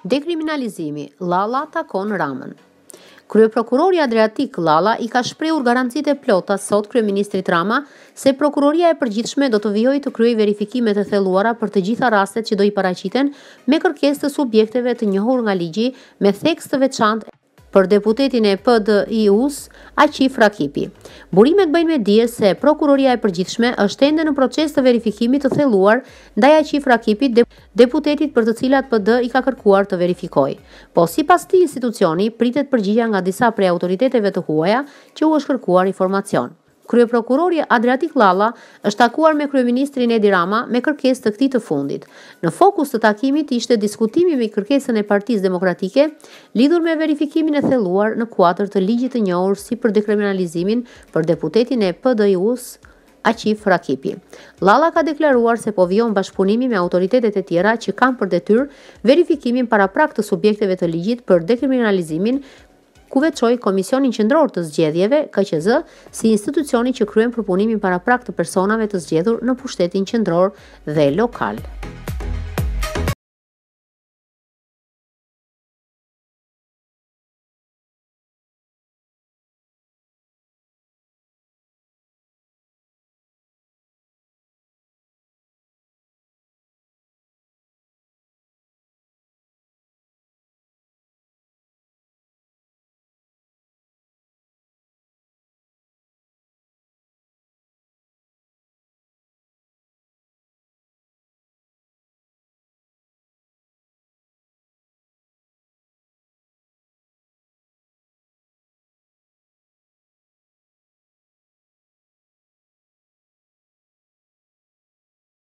Dekriminalizimi, Llalla takon Ramën. Kryeprokurori Adriatik Llalla i ka shprehur garancitë e plota sot kryeministrit Rama se prokuroria e përgjithshme do të vijojë të kryejë verifikime të thelluara për të gjitha rastet që do i paraqiten me kërkesë të subjekteve të njohur nga ligji me theks të veçantë për deputetin e PD-IUs Aqif Rakipi. Burimet bëjnë me dije se prokuroria e përgjithshme është ende në proces të verifikimit të thelluar ndaj Aqif Rakipit, deputetit për të cilat PD i ka kërkuar të verifikojë. Po sipas këtij institucioni pritet përgjigje nga disa prej autoriteteve të huaja që u është kërkuar informacion. Kryeprokurori Adriatik Llalla është takuar me kryeministrin Edi Rama me kërkesë të këtij të fundit. Në fokus të takimit ishte diskutimi me kërkesën e Partisë Demokratike lidhur me verifikimin e thelluar në kuadër të ligjit të njohur si për dekriminalizimin për deputetin e PD-IUs Aqif Rakipi. Llalla ka deklaruar se po vijon bashkëpunimi me autoritetet e tjera që kanë për detyrë verifikimin paraprak të subjekteve të ligjit për dekriminalizimin, ku veçoi Komisionin Qendror të Zgjedhjeve, KQZ, si institucioni që kryen përpunimin paraprak të personave të zgjedhur në pushtetin qendror dhe lokal.